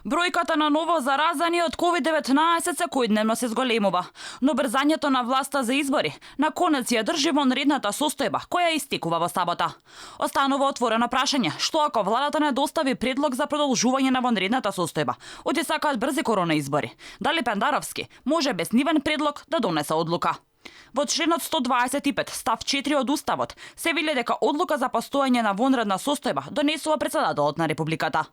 Бројката на ново заразани од COVID-19 секојдневно се зголемува, но брзањето на власта за избори на конец ја држи вонредната состојба која истекува во сабота. Останува отворено прашање што ако владата не достави предлог за продолжување на вонредната состојба, оти сакаат брзи корона избори. Дали Пендаровски може без нивен предлог да донесе одлука? Во членот 125 став 4 од Уставот се вели дека одлука за постојање на вонредна состојба донесува претседателот на Републиката.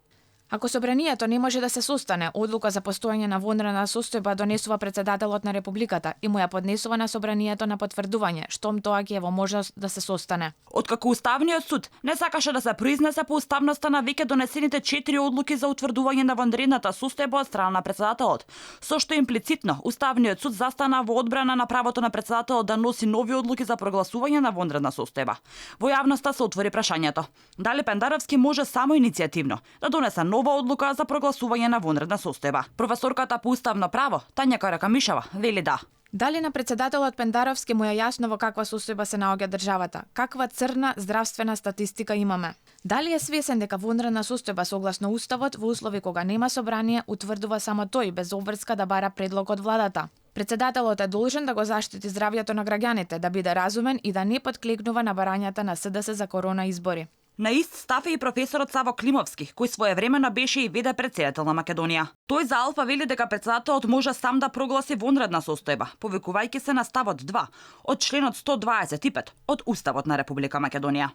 Ако собранието не може да се состане, одлука за постојање на вонредна состојба донесува претседателот на Републиката и му ја поднесува на собранието на потврдување, штом тоа ќе е во можност да се состане. Откако Уставниот суд не сакаше да се произнесе по уставноста на веќе донесените 4 одлуки за утврдување на вонредната состојба од страна на претседателот, со што имплицитно Уставниот суд застана во одбрана на правото на претседателот да носи нови одлуки за прогласување на вонредна состојба. Во јавноста се отвори прашањето дали Пендаровски може само иницијативно да донесе нова одлука за прогласување на вонредна состојба. Професорката по уставно право Тања Каракамишева вели да. Дали на претседателот Пендаровски му е јасно во каква состојба се наоѓа државата? Каква црна здравствена статистика имаме? Дали е свесен дека вонредна состојба согласно Уставот во услови кога нема собрание утврдува само тој без обврска да бара предлог од владата? Претседателот е должен да го заштити здравјето на граѓаните, да биде разумен и да не подклекнува на барањата на СДС за корона избори. На ист став е и професорот Саво Климовски, кој своевремено беше и веде претседател на Македонија. Тој за Алфа вели дека претседателот може сам да прогласи вонредна состојба, повикувајќи се на ставот 2 од членот 125 од Уставот на Република Македонија.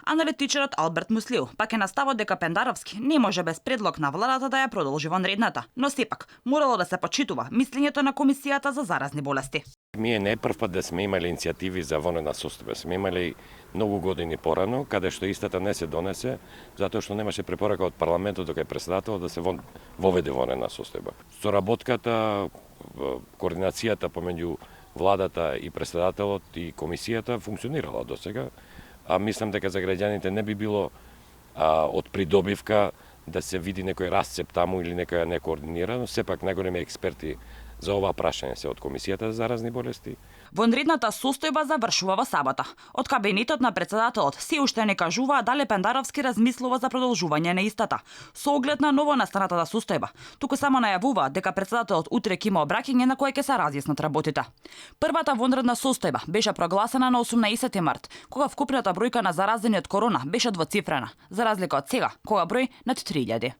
Аналитичарот Алберт Муслиу пак е на ставот дека Пендаровски не може без предлог на владата да ја продолжи вонредната, но сепак морало да се почитува мислењето на Комисијата за заразни болести. Ние не прв пат да сме имали иницијативи за вонредна состојба. Сме имали многу години порано, каде што истата не се донесе, затоа што немаше препорака од парламентот дека е претседател да се воведе вонредна состојба. Соработката, координацијата помеѓу владата и претседателот и комисијата функционирала досега, а мислам дека за граѓаните не би било од придобивка да се види некој расцеп таму или некоја некоординирано, сепак најголеми експерти за ова прашање се од Комисијата за заразни болести. Вонредната состојба завршува во сабота. Од кабинетот на претседателот се уште не кажуваа дали Пендаровски размислува за продолжување на истата, со оглед на ново настанатата состојба. Туку само најавуваат дека претседателот утре ќе има обраќање на кое ќе се разјаснат работите. Првата вонредна состојба беше прогласена на 18 март, кога вкупната бројка на заразени од корона беше двоцифрена, за разлика од сега, кога број над 3000.